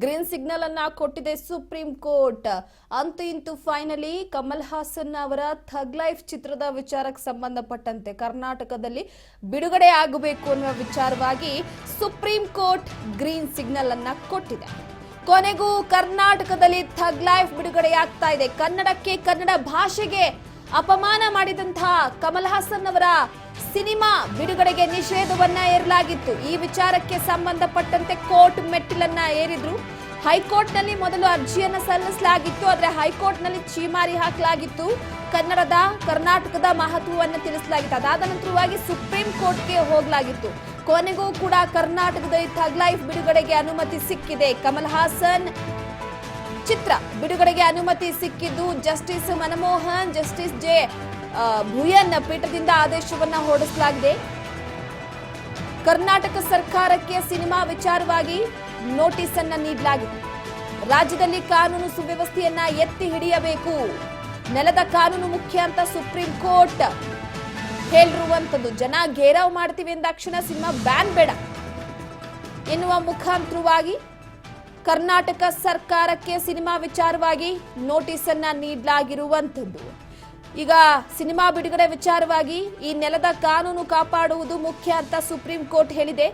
Green signal ಅನ್ನ ಕೊಟ್ಟಿದೆ supreme court. ಅಂತೂ ಇಂತೂ ಫೈನಲಿ ಕಮಲ್ ಹಾಸನ್ ಅವರ ಥಗ್ ಲೈಫ್ ಚಿತ್ರದ ವಿಚಾರಕ್ಕೆ ಸಂಬಂಧಪಟ್ಟಂತೆ ಕರ್ನಾಟಕದಲ್ಲಿ ಬಿಡುಗಡೆ ಆಗಬೇಕು ಅನ್ನುವ ವಿಚಾರವಾಗಿ ಸುಪ್ರೀಂ ಕೋರ್ಟ್ ಗ್ರೀನ್ ಸಿಗ್ನಲ್ ಅನ್ನ ಕೊಟ್ಟಿದೆ. ಕೊನೆಗೂ ಕರ್ನಾಟಕದಲ್ಲಿ ಥಗ್ ಲೈಫ್ ಬಿಡುಗಡೆಯಾಗ್ತಾ ಇದೆ. ಕನ್ನಡಕ್ಕೆ, ಕನ್ನಡ ಭಾಷೆಗೆ ಅಪಮಾನ ಮಾಡಿದಂತಹ ಕಮಲ್ ಹಾಸನ್ ಅವರ ಸಿನಿಮಾ ಬಿಡುಗಡೆಗೆ ನಿಷೇಧವನ್ನ ಏರಲಾಗಿತ್ತು. ಈ ವಿಚಾರಕ್ಕೆ ಸಂಬಂಧಪಟ್ಟಂತೆ ಕೋರ್ಟ್ ಮೆಟ್ಟಿಲನ್ನ ಏರಿದ್ರು. ಹೈಕೋರ್ಟ್ ನಲ್ಲಿ ಮೊದಲು ಅರ್ಜಿಯನ್ನ ಸಲ್ಲಿಸಲಾಗಿತ್ತು, ಆದ್ರೆ ಹೈಕೋರ್ಟ್ ನಲ್ಲಿ ಛೀಮಾರಿ ಹಾಕಲಾಗಿತ್ತು. ಕರ್ನಾಟಕದ ಮಹತ್ವವನ್ನು ತಿಳಿಸಲಾಗಿತ್ತು. ಅದಾದ ನಂತರವಾಗಿ ಸುಪ್ರೀಂ ಕೋರ್ಟ್ಗೆ ಹೋಗಲಾಗಿತ್ತು. ಕೊನೆಗೂ ಕೂಡ ಕರ್ನಾಟಕದಲ್ಲಿ ಥಗ್ ಲೈಫ್ ಬಿಡುಗಡೆಗೆ ಅನುಮತಿ ಸಿಕ್ಕಿದೆ. ಕಮಲ್ ಹಾಸನ್ ಚಿತ್ರ ಬಿಡುಗಡೆಗೆ ಅನುಮತಿ ಸಿಕ್ಕಿದ್ದು justice Manmohan, justice J Bhuyan ಪೀಠದಿಂದ ಆದೇಶವನ್ನ ಹೊರಡಿಸಲಾಗಿದೆ. ಕರ್ನಾಟಕ ಸರ್ಕಾರಕ್ಕೆ ಸಿನಿಮಾ ವಿಚಾರವಾಗಿ ನೋಟಿಸ್ ಅನ್ನ ನೀಡಲಾಗಿದೆ. ರಾಜ್ಯದಲ್ಲಿ ಕಾನೂನು ಸುವ್ಯವಸ್ಥೆಯನ್ನ ಎತ್ತಿ ಹಿಡಿಯಬೇಕು, ನೆಲದ ಕಾನೂನು ಮುಖ್ಯ ಅಂತ ಸುಪ್ರೀಂ ಕೋರ್ಟ್ ಹೇಳಿರುವಂತದ್ದು. ಜನ ಘೇರಾವ್ ಮಾಡ್ತೀವಿ ಎಂದಾಕ್ಷಣ ಸಿನಿಮಾ ಬ್ಯಾನ್ ಬೇಡ ಎನ್ನುವ ಮುಖಾಂತರವಾಗಿ ಕರ್ನಾಟಕ ಸರ್ಕಾರಕ್ಕೆ ಸಿನಿಮಾ ವಿಚಾರವಾಗಿ ನೋಟಿಸ್ ಅನ್ನ ನೀಡಲಾಗಿರುವಂತದ್ದು. ಈಗ ಸಿನಿಮಾ ಬಿಡುಗಡೆ ವಿಚಾರವಾಗಿ ಈ ನೆಲದ ಕಾನೂನು ಕಾಪಾಡುವುದು ಮುಖ್ಯ ಅಂತ ಸುಪ್ರೀಂ ಕೋರ್ಟ್ ಹೇಳಿದೆ.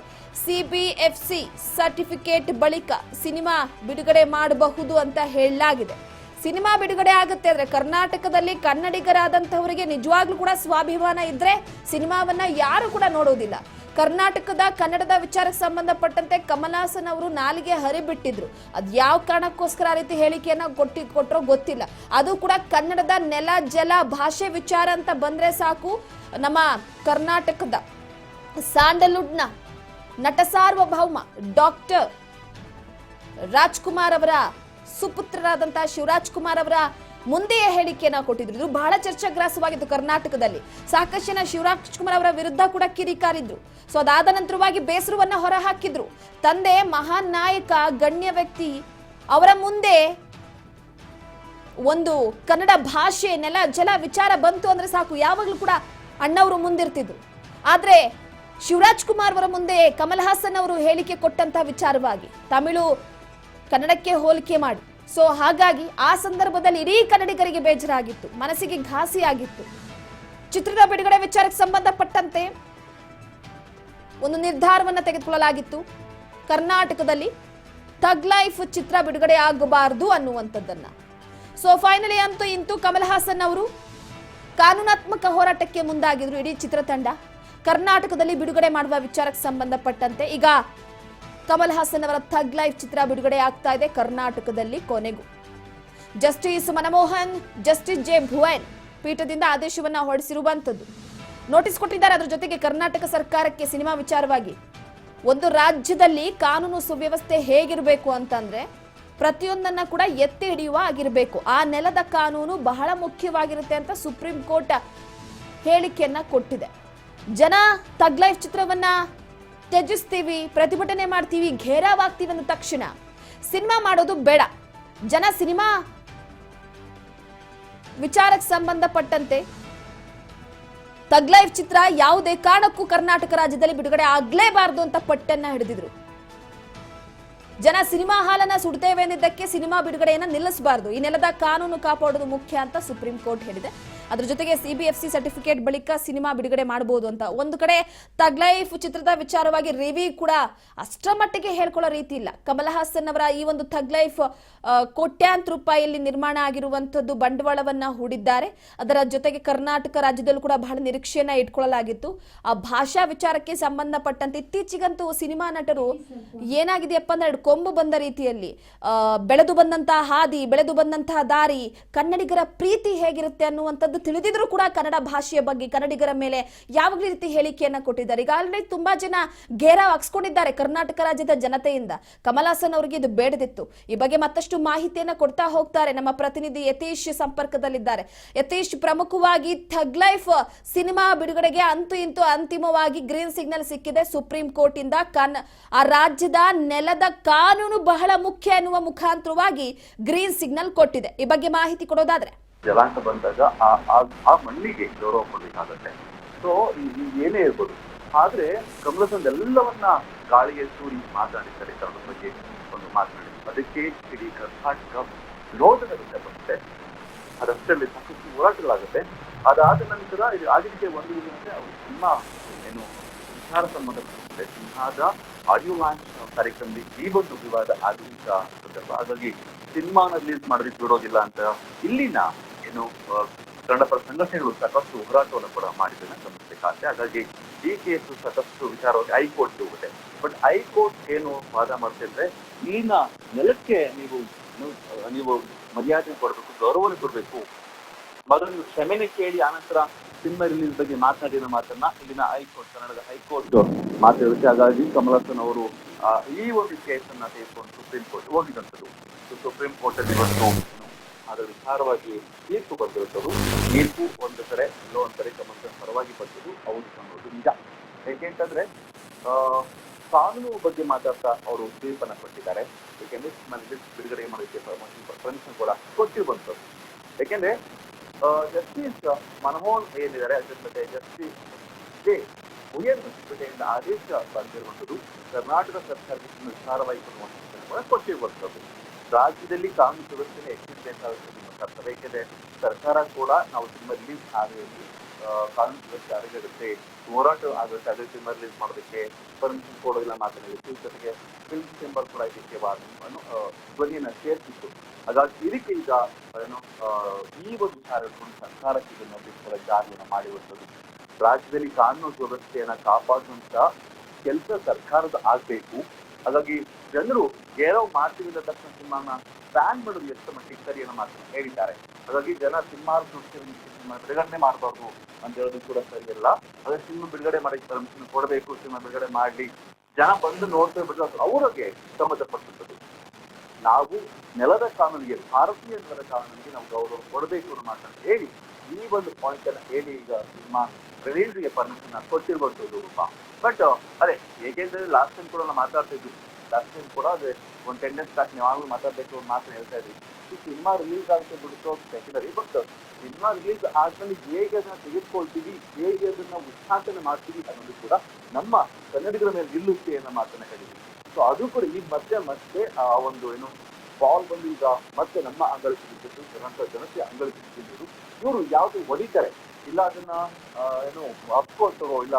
ಸಿಬಿಎಫ್ಸಿ ಸರ್ಟಿಫಿಕೇಟ್ ಬಳಿಕ ಸಿನಿಮಾ ಬಿಡುಗಡೆ ಮಾಡಬಹುದು ಅಂತ ಹೇಳಲಾಗಿದೆ. ಸಿನಿಮಾ ಬಿಡುಗಡೆ ಆಗುತ್ತೆ ಅಂದ್ರೆ ಕರ್ನಾಟಕದಲ್ಲಿ ಕನ್ನಡಿಗರಾದಂತಹವರಿಗೆ ನಿಜವಾಗ್ಲೂ ಕೂಡ ಸ್ವಾಭಿಮಾನ ಇದ್ರೆ ಸಿನಿಮಾವನ್ನ ಯಾರು ಕೂಡ ನೋಡೋದಿಲ್ಲ. ಕರ್ನಾಟಕದ ಕನ್ನಡದ ವಿಚಾರಕ್ಕೆ ಸಂಬಂಧಪಟ್ಟಂತೆ ಕಮಲ್ ಹಾಸನ್ ಅವರು ನಾಲಿಗೆ ಹರಿಬಿಟ್ಟಿದ್ರು. ಅದ್ ಯಾವ ಕಾರಣಕ್ಕೋಸ್ಕರ ಆ ರೀತಿ ಹೇಳಿಕೆಯನ್ನ ಕೊಟ್ಟರೋ ಗೊತ್ತಿಲ್ಲ. ಅದು ಕೂಡ ಕನ್ನಡದ ನೆಲ, ಜಲ, ಭಾಷೆ ವಿಚಾರ ಅಂತ ಬಂದ್ರೆ ಸಾಕು, ನಮ್ಮ ಕರ್ನಾಟಕದ ಸ್ಯಾಂಡಲ್ವುಡ್ನ ನಟ ಸಾರ್ವಭೌಮ ಡಾಕ್ಟರ್ ರಾಜ್ಕುಮಾರ್ ಅವರ ಸುಪುತ್ರರಾದಂತಹ ಶಿವರಾಜ್ ಕುಮಾರ್ ಅವರ ಮುಂದೆಯೇ ಹೇಳಿಕೆಯನ್ನ ಕೊಟ್ಟಿದ್ರು. ಇದು ಬಹಳ ಚರ್ಚಾಗ್ರಾಸವಾಗಿತ್ತು. ಕರ್ನಾಟಕದಲ್ಲಿ ಸಾಕಷ್ಟು ಜನ ಶಿವರಾಜ್ ಕುಮಾರ್ ಅವರ ವಿರುದ್ಧ ಕೂಡ ಕಿರಿಕಾರಿದ್ರು. ಸೊ ಅದಾದ ನಂತರವಾಗಿ ಬೇಸರವನ್ನ ಹೊರ ಹಾಕಿದ್ರು. ತಂದೆ ಮಹಾನ್ ನಾಯಕ, ಗಣ್ಯ ವ್ಯಕ್ತಿ, ಅವರ ಮುಂದೆ ಒಂದು ಕನ್ನಡ ಭಾಷೆ, ನೆಲ, ಜಲ ವಿಚಾರ ಬಂತು ಅಂದ್ರೆ ಸಾಕು, ಯಾವಾಗ್ಲೂ ಕೂಡ ಅಣ್ಣವರು ಮುಂದಿರ್ತಿದ್ರು. ಆದ್ರೆ ಶಿವರಾಜ್ ಕುಮಾರ್ ಅವರ ಮುಂದೆ ಕಮಲ್ ಹಾಸನ್ ಅವರು ಹೇಳಿಕೆ ಕೊಟ್ಟಂತಹ ವಿಚಾರವಾಗಿ ತಮಿಳು ಕನ್ನಡಕ್ಕೆ ಹೋಲಿಕೆ ಮಾಡಿ, ಸೊ ಹಾಗಾಗಿ ಆ ಸಂದರ್ಭದಲ್ಲಿ ಇಡೀ ಕನ್ನಡಿಗರಿಗೆ ಬೇಜಾರಾಗಿತ್ತು, ಮನಸ್ಸಿಗೆ ಘಾಸಿ ಆಗಿತ್ತು. ಚಿತ್ರದ ಬಿಡುಗಡೆ ವಿಚಾರಕ್ಕೆ ಸಂಬಂಧಪಟ್ಟಂತೆ ಒಂದು ನಿರ್ಧಾರವನ್ನ ತೆಗೆದುಕೊಳ್ಳಲಾಗಿತ್ತು. ಕರ್ನಾಟಕದಲ್ಲಿ ಥಗ್ ಲೈಫ್ ಚಿತ್ರ ಬಿಡುಗಡೆ ಆಗಬಾರದು ಅನ್ನುವಂಥದ್ದನ್ನ. ಸೊ ಫೈನಲಿ ಅಂತೂ ಇಂತೂ ಕಮಲ್ ಹಾಸನ್ ಅವರು ಕಾನೂನಾತ್ಮಕ ಹೋರಾಟಕ್ಕೆ ಮುಂದಾಗಿದ್ರು. ಇಡೀ ಚಿತ್ರತಂಡ ಕರ್ನಾಟಕದಲ್ಲಿ ಬಿಡುಗಡೆ ಮಾಡುವ ವಿಚಾರಕ್ಕೆ ಸಂಬಂಧಪಟ್ಟಂತೆ ಈಗ ಕಮಲ್ ಹಾಸನ್ ಅವರ ಥಗ್ ಲೈಫ್ ಚಿತ್ರ ಬಿಡುಗಡೆ ಆಗ್ತಾ ಇದೆ ಕರ್ನಾಟಕದಲ್ಲಿ. ಕೊನೆಗೂ justice Manmohan, justice J Bhuyan ಪೀಠದಿಂದ ಆದೇಶವನ್ನ ಹೊರಡಿಸಿರುವಂತದ್ದು. ನೋಟಿಸ್ ಕೊಟ್ಟಿದ್ದಾರೆ. ಅದರ ಜೊತೆಗೆ ಕರ್ನಾಟಕ ಸರ್ಕಾರಕ್ಕೆ ಸಿನಿಮಾ ವಿಚಾರವಾಗಿ ಒಂದು ರಾಜ್ಯದಲ್ಲಿ ಕಾನೂನು ಸುವ್ಯವಸ್ಥೆ ಹೇಗಿರಬೇಕು ಅಂತಂದ್ರೆ ಪ್ರತಿಯೊಂದನ್ನ ಕೂಡ ಎತ್ತಿ ಹಿಡಿಯುವ ಆಗಿರಬೇಕು. ಆ ನೆಲದ ಕಾನೂನು ಬಹಳ ಮುಖ್ಯವಾಗಿರುತ್ತೆ ಅಂತ ಸುಪ್ರೀಂ ಕೋರ್ಟ್ ಹೇಳಿಕೆಯನ್ನ ಕೊಟ್ಟಿದೆ. ಜನ ಥಗ್ ಲೈಫ್ ಚಿತ್ರವನ್ನ ತ್ಯಜಿಸ್ತೀವಿ, ಪ್ರತಿಭಟನೆ ಮಾಡ್ತೀವಿ, ಘೇರಾವಾಗ್ತೀವಿ ಅಂದ ತಕ್ಷಣ ಸಿನಿಮಾ ಮಾಡೋದು ಬೇಡ. ಜನ ಸಿನಿಮಾ ವಿಚಾರಕ್ಕೆ ಸಂಬಂಧಪಟ್ಟಂತೆ ಥಗ್ ಲೈಫ್ ಚಿತ್ರ ಯಾವುದೇ ಕಾರಣಕ್ಕೂ ಕರ್ನಾಟಕ ರಾಜ್ಯದಲ್ಲಿ ಬಿಡುಗಡೆ ಆಗ್ಲೇಬಾರದು ಅಂತ ಪಟ್ಟನ್ನ ಹಿಡಿದಿದ್ರು. ಜನ ಸಿನಿಮಾ ಹಾಲನ್ನ ಸುಡ್ತೇವೆ ಎಂದಿದ್ದಕ್ಕೆ ಸಿನಿಮಾ ಬಿಡುಗಡೆಯನ್ನ ನಿಲ್ಲಿಸಬಾರದು, ಈ ನೆಲದ ಕಾನೂನು ಕಾಪಾಡೋದು ಮುಖ್ಯ ಅಂತ ಸುಪ್ರೀಂ ಕೋರ್ಟ್ ಹೇಳಿದೆ. ಅದ್ರ ಜೊತೆಗೆ ಸಿಬಿಎಫ್ಸಿ ಸರ್ಟಿಫಿಕೇಟ್ ಬಳಿಕ ಸಿನಿಮಾ ಬಿಡುಗಡೆ ಮಾಡಬಹುದು ಅಂತ. ಒಂದು ಕಡೆ ಥಗ್ ಲೈಫ್ ಚಿತ್ರದ ವಿಚಾರವಾಗಿ ರಿವ್ಯೂ ಕೂಡ ಅಷ್ಟರ ಮಟ್ಟಿಗೆ ಹೇಳ್ಕೊಳ್ಳೋ ರೀತಿ ಇಲ್ಲ. ಕಮಲ್ ಹಾಸನ್ ಅವರ ಈ ಒಂದು ಥಗ್ ಲೈಫ್ ಕೋಟ್ಯಾಂತರ ರೂಪಾಯಿಯಲ್ಲಿ ನಿರ್ಮಾಣ ಆಗಿರುವಂತದ್ದು ಬಂಡವಾಳವನ್ನ ಹೂಡಿದ್ದಾರೆ. ಅದರ ಜೊತೆಗೆ ಕರ್ನಾಟಕ ರಾಜ್ಯದಲ್ಲೂ ಕೂಡ ಬಹಳ ನಿರೀಕ್ಷೆಯನ್ನ ಇಟ್ಕೊಳ್ಳಲಾಗಿತ್ತು. ಆ ಭಾಷಾ ವಿಚಾರಕ್ಕೆ ಸಂಬಂಧಪಟ್ಟಂತೆ ಇತ್ತೀಚೆಗಂತೂ ಸಿನಿಮಾ ನಟರು ಏನಾಗಿದೆಯಪ್ಪ ಅಂದ್ರೆ ಕೊಂಬು ಬಂದ ರೀತಿಯಲ್ಲಿ ಬೆಳೆದು ಬಂದಂತಹ ಹಾದಿ, ಬೆಳೆದು ಬಂದಂತಹ ದಾರಿ, ಕನ್ನಡಿಗರ ಪ್ರೀತಿ ಹೇಗಿರುತ್ತೆ ಅನ್ನುವಂಥದ್ದು ತಿಳಿದಿದ್ರು ಕೂಡ ಕನ್ನಡ ಭಾಷೆಯ ಬಗ್ಗೆ, ಕನ್ನಡಿಗರ ಮೇಲೆ ಯಾವ ರೀತಿ ಹೇಳಿಕೆಯನ್ನ ಕೊಟ್ಟಿದ್ದಾರೆ. ಈಗ ಆಲ್ರೆಡಿ ತುಂಬಾ ಜನ ಘೇರಾವ್ ಹಾಕ್ಸ್ಕೊಂಡಿದ್ದಾರೆ ಕರ್ನಾಟಕ ರಾಜ್ಯದ ಜನತೆಯಿಂದ. ಕಮಲ್ ಹಾಸನ್ ಅವರಿಗೆ ಇದು ಬೇಡದಿತ್ತು. ಈ ಬಗ್ಗೆ ಮತ್ತಷ್ಟು ಮಾಹಿತಿಯನ್ನ ಕೊಡ್ತಾ ಹೋಗ್ತಾರೆ ನಮ್ಮ ಪ್ರತಿನಿಧಿ ಯತೀಶ್ ಸಂಪರ್ಕದಲ್ಲಿದ್ದಾರೆ. ಯತೀಶ್, ಪ್ರಮುಖವಾಗಿ ಥಗ್ ಲೈಫ್ ಸಿನಿಮಾ ಬಿಡುಗಡೆಗೆ ಅಂತೂ ಇಂತೂ ಅಂತಿಮವಾಗಿ ಗ್ರೀನ್ ಸಿಗ್ನಲ್ ಸಿಕ್ಕಿದೆ ಸುಪ್ರೀಂ ಕೋರ್ಟ್ ಇಂದ. ಆ ರಾಜ್ಯದ ನೆಲದ ಕಾನೂನು ಬಹಳ ಮುಖ್ಯ ಎನ್ನುವ ಮುಖಾಂತರವಾಗಿ ಗ್ರೀನ್ ಸಿಗ್ನಲ್ ಕೊಟ್ಟಿದೆ. ಈ ಬಗ್ಗೆ ಮಾಹಿತಿ ಕೊಡೋದಾದ್ರೆ, ಜಲಾಂಶ ಬಂದಾಗ ಆ ಮಣ್ಣಿಗೆ ಗೌರವ ಕೊಡಬೇಕಾಗತ್ತೆ. ಸೊ ಏನೇ ಇರ್ಬೋದು, ಆದ್ರೆ ಕಮಲ್ ಹಾಸನ್ ಎಲ್ಲವನ್ನ ಗಾಳಿಗೆ ತೂರಿ ಮಾತಾಡಿದ್ದಾರೆ, ಕನ್ನಡದ ಬಗ್ಗೆ ಒಂದು ಮಾತನಾಡಿದ್ದಾರೆ. ಅದಕ್ಕೆ ಇಡೀ ಕರ್ನಾಟಕ ವಿರೋಧದ ವಿಷಯ ಬರುತ್ತೆ. ಅದಷ್ಟರಲ್ಲಿ ಸಾಕಷ್ಟು ಹೋರಾಟಗಳಾಗುತ್ತೆ. ಅದಾದ ನಂತರ ಇದು ಆಗಿದ್ದಕ್ಕೆ ಒಂದು ದಿನ ಅಂದ್ರೆ ಅವರು ಸಿನಿಮಾ ಏನು ವಿಚಾರ ಸಂಬಂಧಪಟ್ಟಂತೆ ಸಿನಿಮಾದ ಆಡಿಯೋ ಲಾಂಚ್ ಕಾರ್ಯಕ್ರಮದಲ್ಲಿ ಈ ಒಂದು ವಿವಾದ ಆಗಿದ್ದ ಸಂದರ್ಭ. ಹಾಗಾಗಿ ಸಿನಿಮಾನ ರಿಲೀಸ್ ಮಾಡೋದಕ್ಕೆ ಬಿಡೋದಿಲ್ಲ ಅಂತ ಇಲ್ಲಿನ ಏನು ಕನ್ನಡ ಪರ ಸಂಘಟನೆಗಳು ಸಾಕಷ್ಟು ಹೋರಾಟವನ್ನು ಕೂಡ ಮಾಡಿದ್ದನ್ನ ಗಮನಿಸಬೇಕಾಗುತ್ತೆ. ಹಾಗಾಗಿ ಈ ಕೇಸು ಸಾಕಷ್ಟು ವಿಚಾರವಾಗಿ ಹೈಕೋರ್ಟ್ ಹೋಗುತ್ತೆ. ಬಟ್ ಹೈಕೋರ್ಟ್ ಏನು ವಾದ ಮಾಡ್ತಿದ್ರೆ ಇಲ್ಲಿನ ನೆಲಕ್ಕೆ ನೀವು ಮರ್ಯಾದೆ ಕೊಡಬೇಕು, ಗೌರವನೆ ಕೊಡಬೇಕು, ಮೊದಲು ಕ್ಷಮೆನೆ ಕೇಳಿ ಆನಂತರ ಸಿನಿಮಾ ರಿಲೀಸ್ ಬಗ್ಗೆ ಮಾತನಾಡಿದ ಮಾತನ್ನ ಇಲ್ಲಿನ ಹೈಕೋರ್ಟ್, ಕನ್ನಡದ ಹೈಕೋರ್ಟ್ ಮಾತಾಡುತ್ತೆ. ಹಾಗಾಗಿ ಕಮಲ್ ಹಾಸನ್ ಅವರು ಈ ಒಂದು ಕೇಸನ್ನ ತೆಗೆದುಕೊಂಡು ಸುಪ್ರೀಂ ಕೋರ್ಟ್ ಹೋಗಿದಂಥದ್ದು. ಸುಪ್ರೀಂ ಕೋರ್ಟ್ ಅಲ್ಲಿ ಇವತ್ತು ಅದರ ವಿಚಾರವಾಗಿ ತೀರ್ಪು ಬಂದಿರುತ್ತದು. ತೀರ್ಪು ಒಂದು ಕಡೆ ಎಲ್ಲೋ ಒಂದ್ ಕಡೆ ಕಮಲ್ ಹಾಸನ್ ಪರವಾಗಿ ಬಂದದ್ದು ಹೌದು ಅನ್ನೋದು ನಿಜ. ಯಾಕೆಂತಂದ್ರೆ ಕಾನೂನು ಬಗ್ಗೆ ಮಾತಾಡ್ತಾ ಅವರು ತೀರ್ಪನ್ನ ಕೊಟ್ಟಿದ್ದಾರೆ. ಯಾಕೆಂದ್ರೆ ಬಿಡುಗಡೆ ಮಾಡೋಕ್ಕೆ ಪರ್ಮಿಷನ್ ಕೂಡ ಕೊಟ್ಟಿರುವಂಥದ್ದು. ಯಾಕೆಂದ್ರೆ ಜಸ್ಟಿಸ್ ಮನಮೋಹನ್ ಏನಿದ್ದಾರೆ ಅದ್ರ ಜೊತೆ ಜಸ್ಟಿಸ್ ಜೊತೆಯಿಂದ ಆದೇಶ ಬಂದಿರುವಂಥದ್ದು ಕರ್ನಾಟಕ ಸರ್ಕಾರಕ್ಕೆ ವಿಚಾರವಾಗಿ ಕೊಟ್ಟಿರುವಂಥದ್ದು. ರಾಜ್ಯದಲ್ಲಿ ಕಾನೂನು ಸುವ್ಯವಸ್ಥೆಯನ್ನು ಹೆಚ್ಚಿಸಬೇಕಾಗುತ್ತೆ ನಿಮ್ಮ ಕರ್ತವ್ಯ. ಏಕೆಂದ್ರೆ ಸರ್ಕಾರ ಕೂಡ ನಾವು ಸಿನಿಮಾ ರಿಲೀಸ್ ಆಗೋದು ಕಾನೂನು ಸುವ್ಯವಸ್ಥೆ ಅಡಗಿರುತ್ತೆ, ಹೋರಾಟ ಆಗುತ್ತೆ, ಅದೇ ಸಿನಿಮಾ ರಿಲೀಸ್ ಮಾಡೋದಕ್ಕೆ ಪರ್ಮಿಷನ್ ಕೊಡೋದಿಲ್ಲ ಮಾತನಾಡಿತ್ತು. ಜೊತೆಗೆ ಫಿಲ್ಮ್ ಚೇಂಬರ್ ಕೂಡ ಇದಕ್ಕೆ ಧ್ವನಿಯನ್ನು ಸೇರಿಸಿತ್ತು. ಹಾಗಾಗಿ ಇದಕ್ಕೆ ಈಗ ಏನು ಈ ಒಂದು ವಿಚಾರವನ್ನು ಸರ್ಕಾರಕ್ಕೆ ಇದನ್ನು ಜಾರಿಯನ್ನು ಮಾಡಿರುವಂಥದ್ದು. ರಾಜ್ಯದಲ್ಲಿ ಕಾನೂನು ಸುವ್ಯವಸ್ಥೆಯನ್ನ ಕಾಪಾಡುವಂತ ಕೆಲಸ ಸರ್ಕಾರದ ಆಗ್ಬೇಕು. ಹಾಗಾಗಿ ಜನರು ಏನೋ ಮಾಡ್ತೀವಿ ತಕ್ಷಣ ಸಿನಿಮಾನ ಬ್ಯಾನ್ ಮಾಡೋದು ಎಷ್ಟು ಮಟ್ಟಿಗೆ ಸರಿ ಅನ್ನೋ ಮಾತನ್ನು ಹೇಳಿದ್ದಾರೆ. ಹಾಗಾಗಿ ಜನ ಸಿನಿಮಾ ಬಿಡುಗಡೆ ಮಾಡಬಾರ್ದು ಅಂತ ಹೇಳೋದು ಕೂಡ ಸರಿಯಲ್ಲ. ಅದೇ ಸಿನಿಮಾ ಬಿಡುಗಡೆ ಮಾಡಕ್ಕೆ ಪರ್ಮಿಷನ್ ಕೊಡಬೇಕು, ಸಿನಿಮಾ ಬಿಡುಗಡೆ ಮಾಡಿ ಜನ ಬಂದು ನೋಡ್ತಾ ಬಿಟ್ಟು ಅವ್ರಿಗೆ ಸಂಬಂಧಪಟ್ಟಂಥದ್ದು. ನಾವು ನೆಲದ ಕಾನೂನಿಗೆ, ಭಾರತೀಯ ನೆಲದ ಕಾನೂನಿಗೆ ನಾವು ಗೌರವ ಕೊಡಬೇಕು ಅನ್ನೋ ಮಾತನ್ನು ಹೇಳಿ ಈ ಒಂದು ಪಾಯಿಂಟ್ ಅನ್ನ ಹೇಳಿ ಈಗ ಸಿನಿಮಾ ರಿಲೀಸ್ಗೆ ಪರ್ಮಿಷನ್ ಕೊಟ್ಟಿರುವಂಥದ್ದು. ಬಟ್ ಅದೇ ಏಕೆಂದ್ರೆ ಲಾಸ್ಟ್ ಟೈಮ್ ಕೂಡ ನಾವು ಮಾತಾಡ್ತಾ ಇದ್ವಿ. ಲಾಸ್ಟ್ ಟೈಮ್ ಕೂಡ ಅದೇ ಒಂದು ಟೆಂಡೆನ್ಸ್ ಬ್ಯಾಕ್ ಯಾವಾಗಲೂ ಮಾತಾಡ್ಬೇಕು ಒಂದು ಮಾತನ್ನ ಹೇಳ್ತಾ ಇದ್ವಿ. ಈ ಸಿನಿಮಾ ರಿಲೀಸ್ ಆಗುತ್ತೆ ಬಿಡುತ್ತೋ ಸೆಕೆಂಡರಿ, ಬಟ್ ಸಿನಿಮಾ ರಿಲೀಸ್ ಆದ್ಮೇಲೆ ಹೇಗೆ ಅದನ್ನ ತೆಗೆದುಕೊಳ್ತೀವಿ, ಹೇಗೆ ಅದನ್ನ ಉಚ್ಚಾಟನೆ ಮಾಡ್ತೀವಿ ಅನ್ನೋದು ಕೂಡ ನಮ್ಮ ಕನ್ನಡಿಗರ ಮೇಲೆ ನಿಲ್ಲುತ್ತೆ ಅನ್ನೋ ಮಾತನ್ನ ಹೇಳಿದ್ವಿ. ಸೊ ಅದು ಕೂಡ ಈಗ ಮತ್ತೆ ಆ ಒಂದು ಏನು ಬಾಲ್ ಬಂದು ಈಗ ಮತ್ತೆ ನಮ್ಮ ಅಂಗಳಕ್ಕೆ ಬಿದ್ದಿದ್ದು, ಜನತೆ ಅಂಗಳಕ್ಕೆ ಬಿದ್ದಿದ್ದು. ಇವರು ಯಾವ್ದು ಹೊಡಿತಾರೆ ಇಲ್ಲ ಅದನ್ನ ಏನು ಅಪ್ಕೊಳ್ತಾರೋ ಇಲ್ಲ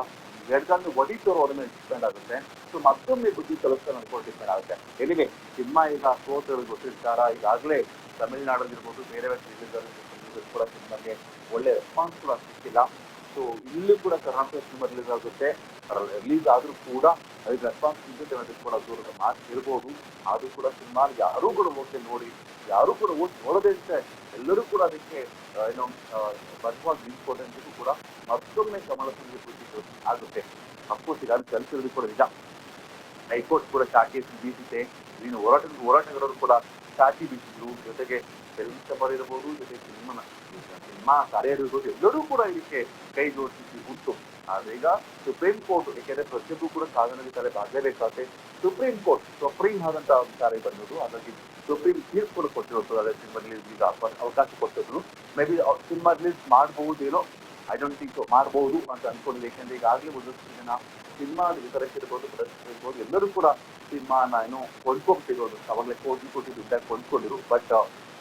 ಎಡ್ಗಾಲ್ನ ಹೊಡಿತಾರೋ ಅದ್ರ ಮೇಲೆ ಡಿಪೆಂಡ್ ಆಗುತ್ತೆ. ಸೊ ಮತ್ತೊಮ್ಮೆ ಬುದ್ಧಿ ಕಲಿಸ್ತಾ ನಡ್ಕೊಂಡು ಡಿಪೆಂಡ್ ಆಗುತ್ತೆ. ಎನಿವೆ ಸಿನಿಮಾ ಈಗ ಸೋತರಿಗೆ ಗೊತ್ತಿರ್ತಾರ. ಈಗಾಗಲೇ ತಮಿಳುನಾಡಲ್ಲಿರ್ಬೋದು ಬೇರೆ ಕೂಡ ಸಿನಿಮಾಗೆ ಒಳ್ಳೆ ರೆಸ್ಪಾನ್ಸ್ ಕೂಡ ಸಿಕ್ಕಿಲ್ಲ. ಸೊ ಇಲ್ಲೂ ಕೂಡ ಕರ್ನಾಟಕ ಸಿನಿಮಾ ರಿಲೀಸ್ ಆಗುತ್ತೆ. ರಿಲೀಸ್ ಆದ್ರೂ ಕೂಡ ಅದಕ್ಕೆ ರೆಸ್ಪಾನ್ಸ್ ಸಿಗುತ್ತೆ ಅನ್ನೋದಕ್ಕೆ ಕೂಡ ದೂರದ ಮಾತು ಇರ್ಬೋದು. ಆದ್ರೂ ಕೂಡ ಸಿನಿಮಾ ಯಾರೂ ಕೂಡ ಹೋಗಿ ನೋಡಿ, ಯಾರು ಕೂಡ ಓದಿ ನೋಡದೇ ಇರುತ್ತೆ. ಎಲ್ಲರೂ ಕೂಡ ಅದಕ್ಕೆ ಏನೋ ಬಸವಾಗಿ ನಿಂತ್ಕೊಂಡಂತೂ ಕೂಡ ಮತ್ತೊಮ್ಮೆ ಕಮಲ ಹಾಸನ್ಗೆ ಖುಷಿ ಆಗುತ್ತೆ. ಅಫ್ಕೋರ್ಸ್ ಈಗ ಅಲ್ಲಿ ಕಲಿಸಿರೋದು ಕೂಡ ನಿಜ. ಹೈಕೋರ್ಟ್ ಕೂಡ ಚಾಟಿ ಬೀಸಿದೆ. ಇನ್ನು ಹೋರಾಟಗಾರರು ಕೂಡ ಚಾಟಿ ಬೀಸಿದ್ರು. ಜೊತೆಗೆ ಫಿಲ್ಮ್ ಚೇಂಬರ್ ಇರ್ಬೋದು, ಜೊತೆಗೆ ಸಿನಿಮಾ ಕಾರ್ಯರಿರ್ಬೋದು, ಎಲ್ಲರೂ ಕೂಡ ಇದಕ್ಕೆ ಕೈ ಜೋಡಿಸಿ ಉಂಟು. ಆದ್ರೆ ಈಗ ಸುಪ್ರೀಂ ಕೋರ್ಟ್, ಯಾಕೆಂದ್ರೆ ಪ್ರತಿಯೊಬ್ಬರು ಕೂಡ ಕಾನೂನಿನ ವಿಚಾರ ಆಗಲೇಬೇಕಾಗುತ್ತೆ. ಸುಪ್ರೀಂ ಕೋರ್ಟ್ ಸುಪ್ರೀಂ ಆದಂತಹ ವಿಚಾರ ಬಂದದ್ದು. ಹಾಗಾಗಿ ಸುಪ್ರೀಂ ತೀರ್ಪು ಕೂಡ ಕೊಟ್ಟಿರೋದು. ಅದೇ ಸಿನಿಮಾ ರಿಲೀಸ್ ಈಗ ಅವಕಾಶ ಕೊಟ್ಟಿದ್ರು. ಮೇ ಬಿ ಸಿನಿಮಾ ರಿಲೀಸ್ ಮಾಡಬಹುದೇನೋ, ಐ ಡೋಂಟ್ ಥಿಂಕ್ ಸೊ ಮಾಡಬಹುದು ಅಂತ ಅನ್ಕೊಂಡಿದ್ದೆ. ಯಾಕೆಂದ್ರೆ ಈಗಾಗಲೇ ಒಂದಷ್ಟು ಜನ ಸಿನಿಮಾ ವಿತರಿಸಿರ್ಬೋದು, ಪ್ರದರ್ಶಿಸಿರ್ಬೋದು, ಎಲ್ಲರೂ ಕೂಡ ಸಿನಿಮಾನ ಏನೋ ಕೊಂಡ್ಕೊಂಡ್ಬಿಟ್ಟಿರೋದು. ಅವಾಗಲೇ ಕೊಟ್ಟಿದ್ದು ದುಡ್ಡಾಗಿ ಕೊಂಡ್ಕೊಂಡಿರು. ಬಟ್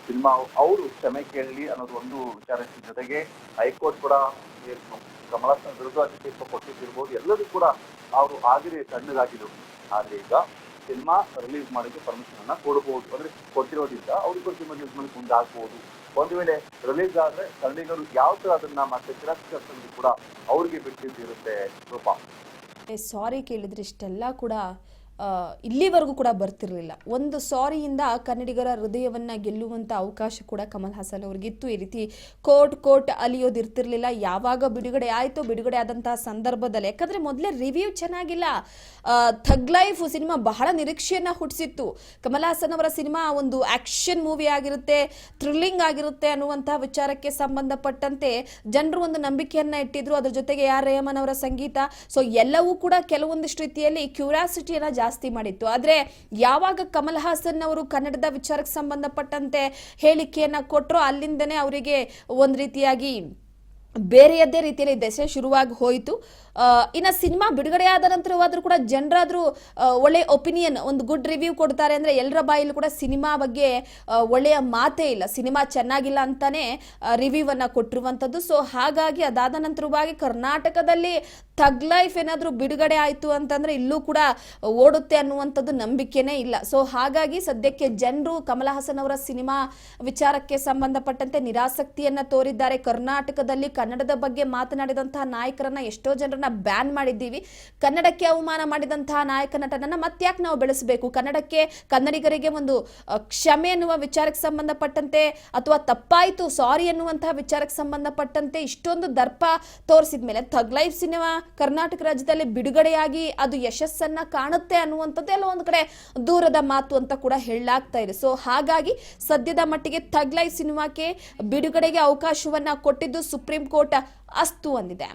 ಸಿನಿಮಾ ಅವರು ಕ್ಷಮೆ ಕೇಳಲಿ ಅನ್ನೋದು ಒಂದು ವಿಚಾರ. ಜೊತೆಗೆ ಹೈಕೋರ್ಟ್ ಕೂಡ ಕಮಲ್ ಹಾಸನ್ ವಿರುದ್ಧ ತೀರ್ಪು ಕೊಟ್ಟಿದ್ದಿರ್ಬೋದು. ಎಲ್ಲರೂ ಕೂಡ ಅವರು ಆಗಿರೇ ತಣ್ಣಗಾಗಿದ್ರು. ಆದ್ರೆ ಈಗ ಸಿನಿಮಾ ರಿಲೀಸ್ ಮಾಡೋಕ್ಕೆ ಪರ್ಮಿಷನ್ ಅನ್ನ ಕೊಡಬಹುದು. ಅಂದ್ರೆ ಕೊಟ್ಟಿರೋದ್ರಿಂದ ಅವ್ರಿಗೂ ಸಿನಿಮಾ ರಿಲೀಸ್ ಮಾಡಿ ಮುಂದೆ ಆಗ್ಬಹುದು. ಒಂದು ವೇಳೆ ರಿಲೀಸ್ ಆದ್ರೆ ಕನ್ನಡಿಗರು ಯಾವ ತರ ಅದನ್ನ ಮತ್ತೆ ತಿರಸ್ಕರಿಸೋದು ಕೂಡ ಅವ್ರಿಗೆ ಬಿಟ್ಟಿದ್ದಿರುತ್ತೆ. ರೂಪಾ, ಸಾರಿ ಕೇಳಿದ್ರೆ ಇಷ್ಟೆಲ್ಲ ಕೂಡ ಇಲ್ಲಿವರೆಗೂ ಕೂಡ ಬರ್ತಿರ್ಲಿಲ್ಲ. ಒಂದು ಸಾರಿಯಿಂದ ಕನ್ನಡಿಗರ ಹೃದಯವನ್ನ ಗೆಲ್ಲುವಂತ ಅವಕಾಶ ಕೂಡ ಕಮಲ್ ಹಾಸನ್ ಅವ್ರಿಗಿತ್ತು. ಈ ರೀತಿ ಕೋರ್ಟ್ ಅಲಿಯೋದು ಇರ್ತಿರ್ಲಿಲ್ಲ. ಯಾವಾಗ ಬಿಡುಗಡೆ ಆಯ್ತು, ಬಿಡುಗಡೆ ಆದಂತಹ ಸಂದರ್ಭದಲ್ಲಿ, ಯಾಕಂದ್ರೆ ಮೊದಲೇ ರಿವ್ಯೂ ಚೆನ್ನಾಗಿಲ್ಲ. ಥಗ್ ಲೈಫ್ ಸಿನಿಮಾ ಬಹಳ ನಿರೀಕ್ಷೆಯನ್ನ ಹುಟ್ಟಿಸಿತ್ತು. ಕಮಲ್ ಹಾಸನ್ ಅವರ ಸಿನಿಮಾ ಒಂದು ಆಕ್ಷನ್ ಮೂವಿ ಆಗಿರುತ್ತೆ, ಥ್ರಿಲ್ಲಿಂಗ್ ಆಗಿರುತ್ತೆ ಅನ್ನುವಂತಹ ವಿಚಾರಕ್ಕೆ ಸಂಬಂಧಪಟ್ಟಂತೆ ಜನರು ಒಂದು ನಂಬಿಕೆಯನ್ನ ಇಟ್ಟಿದ್ರು. ಅದ್ರ ಜೊತೆಗೆ ಆರ್ ರೆಹಮಾನ್ ಅವರ ಸಂಗೀತ, ಸೊ ಎಲ್ಲವೂ ಕೂಡ ಕೆಲವೊಂದಿಷ್ಟು ರೀತಿಯಲ್ಲಿ ಕ್ಯೂರಿಯಾಸಿಟಿಯನ್ನ ಜಾಸ್ತಿ ಮಾಡಿತ್ತು. ಆದ್ರೆ ಯಾವಾಗ ಕಮಲ್ ಹಾಸನ್ ಅವರು ಕನ್ನಡದ ವಿಚಾರಕ್ಕೆ ಸಂಬಂಧಪಟ್ಟಂತೆ ಹೇಳಿಕೆಯನ್ನ ಕೊಟ್ಟರು, ಅಲ್ಲಿಂದನೇ ಅವರಿಗೆ ಒಂದ್ ರೀತಿಯಾಗಿ ಬೇರೆಯದ್ದೇ ರೀತಿಯಲ್ಲಿ ದೆಸೆ ಶುರುವಾಗಿ ಹೋಯಿತು. ಇನ್ನು ಸಿನಿಮಾ ಬಿಡುಗಡೆ ಆದ ನಂತರವಾದರೂ ಕೂಡ ಜನರಾದರೂ ಒಳ್ಳೆ ಒಪಿನಿಯನ್, ಒಂದು ಗುಡ್ ರಿವ್ಯೂ ಕೊಡ್ತಾರೆ ಅಂದರೆ ಎಲ್ಲರ ಬಾಯಲ್ಲೂ ಕೂಡ ಸಿನಿಮಾ ಬಗ್ಗೆ ಒಳ್ಳೆಯ ಮಾತೇ ಇಲ್ಲ, ಸಿನಿಮಾ ಚೆನ್ನಾಗಿಲ್ಲ ಅಂತಾನೆ ರಿವ್ಯೂವನ್ನು ಕೊಟ್ಟಿರುವಂಥದ್ದು. ಸೊ ಹಾಗಾಗಿ ಅದಾದ ನಂತರವಾಗಿ ಕರ್ನಾಟಕದಲ್ಲಿ ಥಗ್ ಲೈಫ್ ಏನಾದರೂ ಬಿಡುಗಡೆ ಆಯಿತು ಅಂತಂದರೆ ಇಲ್ಲೂ ಕೂಡ ಓಡುತ್ತೆ ಅನ್ನುವಂಥದ್ದು ನಂಬಿಕೆನೇ ಇಲ್ಲ. ಸೊ ಹಾಗಾಗಿ ಸದ್ಯಕ್ಕೆ ಜನರು ಕಮಲ್ ಹಾಸನ್ ಅವರ ಸಿನಿಮಾ ವಿಚಾರಕ್ಕೆ ಸಂಬಂಧಪಟ್ಟಂತೆ ನಿರಾಸಕ್ತಿಯನ್ನು ತೋರಿದ್ದಾರೆ. ಕರ್ನಾಟಕದಲ್ಲಿ ಕನ್ನಡದ ಬಗ್ಗೆ ಮಾತನಾಡಿದಂತಹ ನಾಯಕರನ್ನ ಎಷ್ಟೋ ಜನರನ್ನ ಬ್ಯಾನ್ ಮಾಡಿದ್ದೀವಿ, ಕನ್ನಡಕ್ಕೆ ಅವಮಾನ ಮಾಡಿದಂತಹ ನಾಯಕ ನಟನನ್ನ ಮತ್ತ್ಯಾಕೆ ನಾವು ಬೆಳೆಸಬೇಕು, ಕನ್ನಡಿಗರಿಗೆ ಒಂದು ಕ್ಷಮೆ ಎನ್ನುವ ವಿಚಾರಕ್ಕೆ ಸಂಬಂಧಪಟ್ಟಂತೆ ಅಥವಾ ತಪ್ಪಾಯಿತು ಸಾರಿ ಎನ್ನುವಂತಹ ವಿಚಾರಕ್ಕೆ ಸಂಬಂಧಪಟ್ಟಂತೆ ಇಷ್ಟೊಂದು ದರ್ಪ ತೋರಿಸಿದ ಮೇಲೆ ಥಗ್ ಲೈಫ್ ಸಿನಿಮಾ ಕರ್ನಾಟಕ ರಾಜ್ಯದಲ್ಲಿ ಬಿಡುಗಡೆಯಾಗಿ ಅದು ಯಶಸ್ಸನ್ನ ಕಾಣುತ್ತೆ ಅನ್ನುವಂಥದ್ದು ಎಲ್ಲ ಒಂದು ಕಡೆ ದೂರದ ಮಾತು ಅಂತ ಕೂಡ ಹೇಳಲಾಗ್ತಾ ಇದೆ. ಸೊ ಹಾಗಾಗಿ ಸದ್ಯದ ಮಟ್ಟಿಗೆ ಥಗ್ ಲೈಫ್ ಸಿನಿಮಾಕ್ಕೆ ಬಿಡುಗಡೆಗೆ ಅವಕಾಶವನ್ನ ಕೊಟ್ಟಿದ್ದು ಸುಪ್ರೀಂ ಕೋರ್ಟ್ ಅಸ್ತು ಅಂದಿದೆ.